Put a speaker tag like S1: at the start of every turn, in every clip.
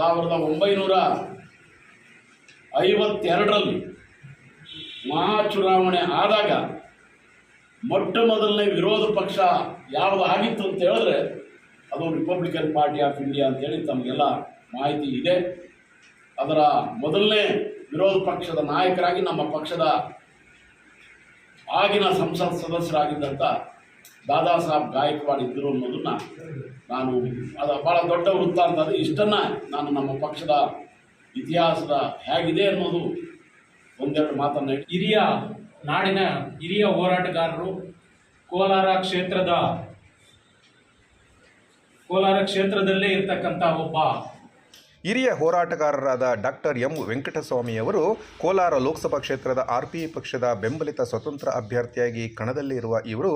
S1: 1952ರಲ್ಲಿ ಮಹಾ ಚುನಾವಣೆ ಆದಾಗ ಮೊಟ್ಟ ಮೊದಲನೇ ವಿರೋಧ ಪಕ್ಷ ಯಾವುದು ಆಗಿತ್ತು ಅಂತ ಹೇಳಿದ್ರೆ ಅದು ರಿಪಬ್ಲಿಕನ್ ಪಾರ್ಟಿ ಆಫ್ ಇಂಡಿಯಾ ಅಂತೇಳಿ ತಮಗೆಲ್ಲ ಮಾಹಿತಿ ಇದೆ. ಅದರ ಮೊದಲನೇ ವಿರೋಧ ಪಕ್ಷದ ನಾಯಕರಾಗಿ ನಮ್ಮ ಪಕ್ಷದ ಆಗಿನ ಸಂಸತ್ ಸದಸ್ಯರಾಗಿದ್ದಂಥ ದಾದಾ ಸಾಹೇಬ್ ಗಾಯಕ್ವಾಡ್ ಇದ್ದರು ಅನ್ನೋದನ್ನು ನಾನು ಅದು ಭಾಳ ದೊಡ್ಡ ವೃತ್ತಾಂತ. ಅದು ಇಷ್ಟನ್ನು ನಾನು ನಮ್ಮ ಪಕ್ಷದ ಇತಿಹಾಸದ ಹೇಗಿದೆ ಅನ್ನೋದು ಒಂದೆರಡು ಮಾತನ್ನು
S2: ನಾಡಿನ ಹಿರಿಯ ಹೋರಾಟಗಾರರು, ಕೋಲಾರ ಕ್ಷೇತ್ರದಲ್ಲೇ ಇರ್ತಕ್ಕಂಥ ಒಬ್ಬ
S3: ಹಿರಿಯ ಹೋರಾಟಗಾರರಾದ ಡಾಕ್ಟರ್ ಎಂ ವೆಂಕಟಸ್ವಾಮಿಯವರು ಕೋಲಾರ ಲೋಕಸಭಾ ಕ್ಷೇತ್ರದ RPI ಪಕ್ಷದ ಬೆಂಬಲಿತ ಸ್ವತಂತ್ರ ಅಭ್ಯರ್ಥಿಯಾಗಿ ಕಣದಲ್ಲಿರುವ ಇವರು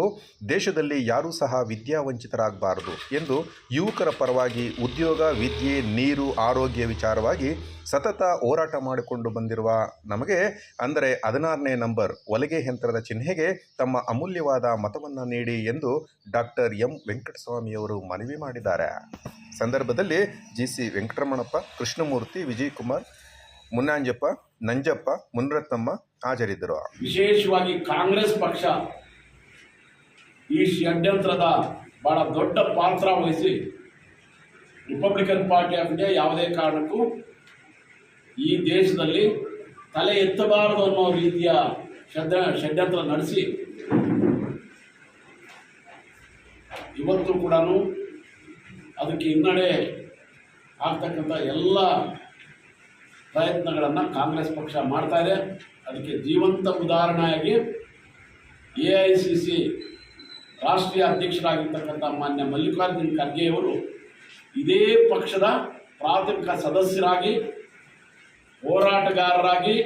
S3: ದೇಶದಲ್ಲಿ ಯಾರೂ ಸಹ ವಿದ್ಯಾವಂಚಿತರಾಗಬಾರದು ಎಂದು ಯುವಕರ ಪರವಾಗಿ ಉದ್ಯೋಗ, ವಿದ್ಯೆ, ನೀರು, ಆರೋಗ್ಯ ವಿಚಾರವಾಗಿ ಸತತ ಹೋರಾಟ ಮಾಡಿಕೊಂಡು ಬಂದಿರುವ ನಮಗೆ ಅಂದರೆ 16ನೇ ನಂಬರ್ ಹೊಲಿಗೆ ಯಂತ್ರದ ಚಿಹ್ನೆಗೆ ತಮ್ಮ ಅಮೂಲ್ಯವಾದ ಮತವನ್ನು ನೀಡಿ ಎಂದು ಡಾಕ್ಟರ್ ಎಂ ವೆಂಕಟಸ್ವಾಮಿಯವರು ಮನವಿ ಮಾಡಿದ್ದಾರೆ. ಸಂದರ್ಭದಲ್ಲಿ GC ವೆಂಕಟರಮಣಪ್ಪ, ಕೃಷ್ಣಮೂರ್ತಿ, ವಿಜಯಕುಮಾರ್, ಮುನ್ನಾಂಜಪ್ಪ, ನಂಜಪ್ಪ, ಮುನರತ್ನಮ್ಮ ಹಾಜರಿದ್ದರು.
S1: ವಿಶೇಷವಾಗಿ ಕಾಂಗ್ರೆಸ್ ಪಕ್ಷ ಈ ಷಡ್ಯಂತ್ರದ ಬಹಳ ದೊಡ್ಡ ಪಾತ್ರ ವಹಿಸಿ ರಿಪಬ್ಲಿಕನ್ ಪಾರ್ಟಿ ಆಫ್ ಇಂಡಿಯಾ ಯಾವುದೇ ಕಾರಣಕ್ಕೂ ಈ ದೇಶದಲ್ಲಿ ತಲೆ ಎತ್ತಬಾರದು ಅನ್ನೋ ರೀತಿಯ ಷಡ್ಯಂತ್ರ ನಡೆಸಿ ಇವತ್ತು ಕೂಡ ಅದಕ್ಕೆ ಹಿನ್ನಡೆ ಆಗ್ತಕ್ಕಂಥ ಎಲ್ಲ ಪ್ರಯತ್ನಗಳನ್ನು ಕಾಂಗ್ರೆಸ್ ಪಕ್ಷ ಮಾಡ್ತಾ ಇದೆ. ಅದಕ್ಕೆ ಜೀವಂತ ಉದಾಹರಣೆಯಾಗಿ AICC ರಾಷ್ಟ್ರೀಯ ಅಧ್ಯಕ್ಷರಾಗಿರ್ತಕ್ಕಂಥ ಮಾನ್ಯ ಮಲ್ಲಿಕಾರ್ಜುನ್ ಖರ್ಗೆಯವರು ಇದೇ ಪಕ್ಷದ ಪ್ರಾಥಮಿಕ ಸದಸ್ಯರಾಗಿ, ಹೋರಾಟಗಾರರಾಗಿ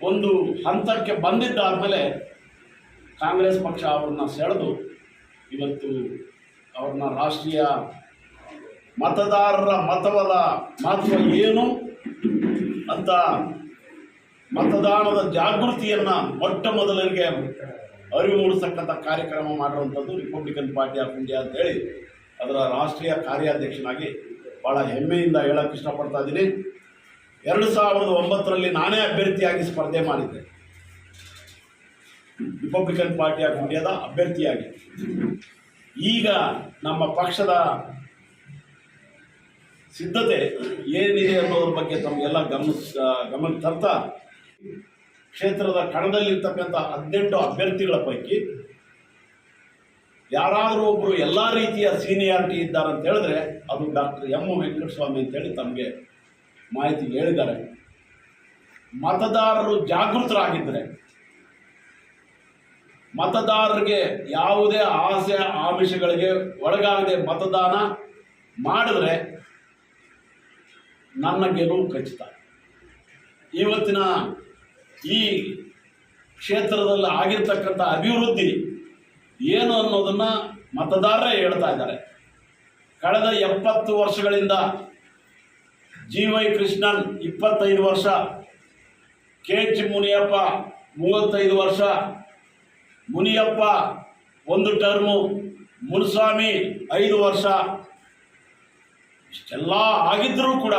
S1: ಒಂದು ಹಂತಕ್ಕೆ ಬಂದಿದ್ದಾದಮೇಲೆ ಕಾಂಗ್ರೆಸ್ ಪಕ್ಷ ಅವ್ರನ್ನ ಸೆಳೆದು ಇವತ್ತು ಅವ್ರನ್ನ ರಾಷ್ಟ್ರೀಯ ಮತದಾರರ ಮಹತ್ವ ಏನು ಅಂತ ಮತದಾನದ ಜಾಗೃತಿಯನ್ನು ಮೊಟ್ಟ ಮೊದಲಿಗೆ ಅರಿವು ಮೂಡಿಸ್ತಕ್ಕಂಥ ಕಾರ್ಯಕ್ರಮ ಮಾಡಿರುವಂಥದ್ದು ರಿಪಬ್ಲಿಕನ್ ಪಾರ್ಟಿ ಆಫ್ ಇಂಡಿಯಾ ಅಂತೇಳಿ ಅದರ ರಾಷ್ಟ್ರೀಯ ಕಾರ್ಯಾಧ್ಯಕ್ಷನಾಗಿ ಭಾಳ ಹೆಮ್ಮೆಯಿಂದ ಹೇಳೋಕ್ಕೆ ಇಷ್ಟಪಡ್ತಾ ಇದ್ದೀನಿ. 2009ರಲ್ಲಿ ನಾನೇ ಅಭ್ಯರ್ಥಿಯಾಗಿ ಸ್ಪರ್ಧೆ ಮಾಡಿದ್ದೆ, ರಿಪಬ್ಲಿಕನ್ ಪಾರ್ಟಿ ಆಫ್ ಇಂಡಿಯಾದ ಅಭ್ಯರ್ಥಿಯಾಗಿ. ಈಗ ನಮ್ಮ ಪಕ್ಷದ ಸಿದ್ಧತೆ ಏನಿದೆ ಅನ್ನೋದ್ರ ಬಗ್ಗೆ ತಮಗೆಲ್ಲ ಗಮನ ತರ್ತಾ ಕ್ಷೇತ್ರದ ಕಣದಲ್ಲಿರ್ತಕ್ಕಂಥ 18 ಅಭ್ಯರ್ಥಿಗಳ ಪೈಕಿ ಯಾರಾದರೂ ಒಬ್ಬರು ಎಲ್ಲ ರೀತಿಯ ಸೀನಿಯಾರಿಟಿ ಇದ್ದಾರೆ ಅಂತ ಹೇಳಿದ್ರೆ ಅದು ಡಾಕ್ಟರ್ ಎಂ ವೆಂಕಟಸ್ವಾಮಿ ಅಂತೇಳಿ ತಮಗೆ ಮಾಹಿತಿ ಹೇಳಿದ್ದಾರೆ. ಮತದಾರರು ಜಾಗೃತರಾಗಿದ್ದರೆ, ಮತದಾರರಿಗೆ ಯಾವುದೇ ಆಸೆ ಆಮಿಷಗಳಿಗೆ ಒಳಗಾಗದೆ ಮತದಾನ ಮಾಡಿದ್ರೆ ನನ್ನ ಗೆಲುವು ಖಚಿತ. ಇವತ್ತಿನ ಈ ಕ್ಷೇತ್ರದಲ್ಲಿ ಆಗಿರ್ತಕ್ಕಂಥ ಅಭಿವೃದ್ಧಿ ಏನು ಅನ್ನೋದನ್ನು ಮತದಾರರೇ ಹೇಳ್ತಾ ಇದ್ದಾರೆ. ಕಳೆದ 70 ವರ್ಷಗಳಿಂದ GY ಕೃಷ್ಣನ್ 25 ವರ್ಷ, KH ಮುನಿಯಪ್ಪ 35 ವರ್ಷ, ಮುನಿಯಪ್ಪ 1 ಟರ್ಮು, ಮುನಿಸ್ವಾಮಿ 5 ವರ್ಷ, ಇಷ್ಟೆಲ್ಲ ಆಗಿದ್ದರೂ ಕೂಡ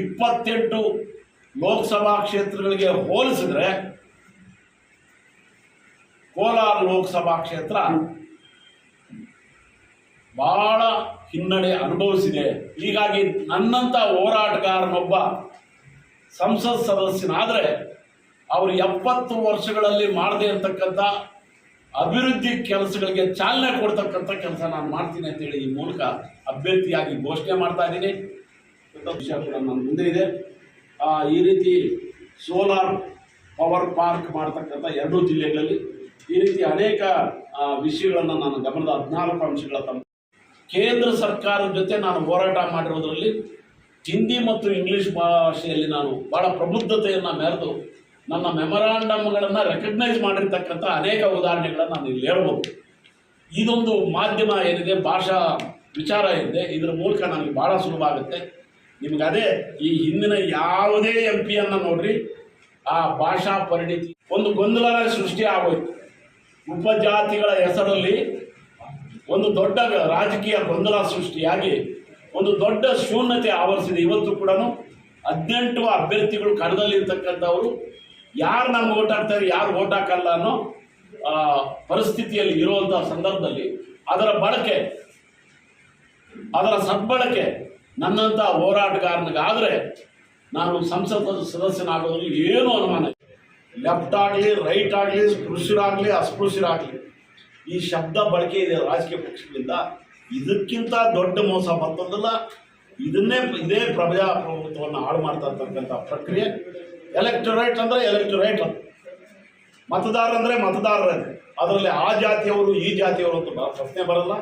S1: 28 ಲೋಕಸಭಾ ಕ್ಷೇತ್ರಗಳಿಗೆ ಹೋಲಿಸಿದ್ರೆ ಕೋಲಾರ ಲೋಕಸಭಾ ಕ್ಷೇತ್ರ ಬಹಳ ಹಿನ್ನಡೆ ಅನುಭವಿಸಿದೆ. ಹೀಗಾಗಿ ನನ್ನಂಥ ಹೋರಾಟಗಾರನೊಬ್ಬ ಸಂಸತ್ ಸದಸ್ಯನಾದರೆ ಅವರು 70 ವರ್ಷಗಳಲ್ಲಿ ಮಾಡದೇ ಇರತಕ್ಕಂಥ ಅಭಿವೃದ್ಧಿ ಕೆಲಸಗಳಿಗೆ ಚಾಲನೆ ಕೊಡ್ತಕ್ಕಂಥ ಕೆಲಸ ನಾನು ಮಾಡ್ತೀನಿ ಅಂತೇಳಿ ಈ ಮೂಲಕ ಅಭ್ಯರ್ಥಿಯಾಗಿ ಘೋಷಣೆ ಮಾಡ್ತಾ ಇದ್ದೀನಿ. ವಿಷಯ ಕೂಡ ನನ್ನ ಮುಂದೆ ಇದೆ. ಈ ರೀತಿ ಸೋಲಾರ್ ಪವರ್ ಪಾರ್ಕ್ ಮಾಡ್ತಕ್ಕಂಥ 2 ಜಿಲ್ಲೆಗಳಲ್ಲಿ ಈ ರೀತಿ ಅನೇಕ ವಿಷಯಗಳನ್ನು ನಾನು ಗಮನದ 14 ಅಂಶಗಳ ಕೇಂದ್ರ ಸರ್ಕಾರದ ಜೊತೆ ನಾನು ಹೋರಾಟ ಮಾಡಿರೋದ್ರಲ್ಲಿ ಹಿಂದಿ ಮತ್ತು ಇಂಗ್ಲೀಷ್ ಭಾಷೆಯಲ್ಲಿ ನಾನು ಭಾಳ ಪ್ರಬುದ್ಧತೆಯನ್ನು ಮೆರೆದು ನನ್ನ ಮೆಮೊರಾಂಡಮ್ಗಳನ್ನು ರೆಕಗ್ನೈಸ್ ಮಾಡಿರ್ತಕ್ಕಂಥ ಅನೇಕ ಉದಾಹರಣೆಗಳನ್ನು ನಾನು ಇಲ್ಲಿ ಹೇಳ್ಬೋದು. ಇದೊಂದು ಮಾಧ್ಯಮ ಏನಿದೆ, ಭಾಷಾ ವಿಚಾರ ಇದೆ, ಇದರ ಮೂಲಕ ನನಗೆ ಭಾಳ ಸುಲಭ ಆಗುತ್ತೆ. ನಿಮಗೆ ಅದೇ ಈ ಹಿಂದಿನ ಯಾವುದೇ MP ನೋಡ್ರಿ, ಆ ಭಾಷಾ ಪರಿಣಿತಿ ಒಂದು ಗೊಂದಲ ಸೃಷ್ಟಿ ಆಗೋಯ್ತು. ಉಪಜಾತಿಗಳ ಹೆಸರಲ್ಲಿ ಒಂದು ದೊಡ್ಡ ರಾಜಕೀಯ ಗೊಂದಲ ಸೃಷ್ಟಿಯಾಗಿ ಒಂದು ದೊಡ್ಡ ಶೂನ್ಯತೆ ಆವರಿಸಿದೆ. ಇವತ್ತು ಕೂಡ 18 ಅಭ್ಯರ್ಥಿಗಳು ಕಣದಲ್ಲಿರ್ತಕ್ಕಂಥವರು ಯಾರು ನಮ್ಗೆ ಓಟ್ ಹಾಕ್ತಾರೆ, ಯಾರು ಓಟ್ ಹಾಕಲ್ಲ ಅನ್ನೋ ಪರಿಸ್ಥಿತಿಯಲ್ಲಿ ಇರುವಂಥ ಸಂದರ್ಭದಲ್ಲಿ ಅದರ ಬಳಕೆ, ಅದರ ಸದ್ಬಳಕೆ ನನ್ನಂಥ ಹೋರಾಟಗಾರನಿಗಾದರೆ ನಾನು ಸಂಸತ್ ಸದಸ್ಯನಾಗೋದ್ರಲ್ಲಿ ಏನೂ ಅನುಮಾನ ಇಲ್ಲ. ಲೆಫ್ಟ್ ಆಗಲಿ, ರೈಟ್ ಆಗಲಿ, ಸ್ಪೃಶ್ಯರಾಗಲಿ, ಅಸ್ಪೃಶ್ಯರಾಗಲಿ, ಈ ಶಬ್ದ ಬಳಕೆ ಇದೆ ರಾಜಕೀಯ ಪಕ್ಷಗಳಿಂದ. ಇದಕ್ಕಿಂತ ದೊಡ್ಡ ಮೋಸ ಮತ್ತೊಂದಲ್ಲ. ಇದೇ ಪ್ರಜಾಪ್ರಭುತ್ವವನ್ನು ಹಾಳು ಮಾಡ್ತಾ ಇರ್ತಕ್ಕಂಥ ಪ್ರಕ್ರಿಯೆ. ಎಲೆಕ್ಟೊರೇಟ್ ಅಂದರೆ ಎಲೆಕ್ಟೊರೇಟ್, ಮತದಾರ ಅಂದರೆ ಮತದಾರರೇ. ಅದರಲ್ಲಿ ಆ ಜಾತಿಯವರು ಈ ಜಾತಿಯವರು ಅಂತ ಪ್ರಶ್ನೆ ಬರಲ್ಲ.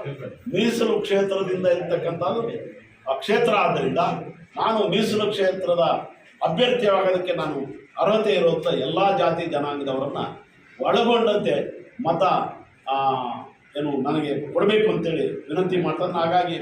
S1: ಮೀಸಲು ಕ್ಷೇತ್ರದಿಂದ ಇರ್ತಕ್ಕಂಥದ್ದು ಕ್ಷೇತ್ರ ಆದ್ದರಿಂದ ನಾನು ಮೀಸಲು ಕ್ಷೇತ್ರದ ಅಭ್ಯರ್ಥಿಯಾಗೋದಕ್ಕೆ ನಾನು ಅರ್ಹತೆ ಇರುವಂಥ ಎಲ್ಲ ಜಾತಿ ಜನಾಂಗದವರನ್ನು ಒಳಗೊಂಡಂತೆ ಮತ ನನಗೆ ಕೊಡಬೇಕು ಅಂತೇಳಿ ವಿನಂತಿ ಮಾಡ್ತಾರೆ. ಹಾಗಾಗಿ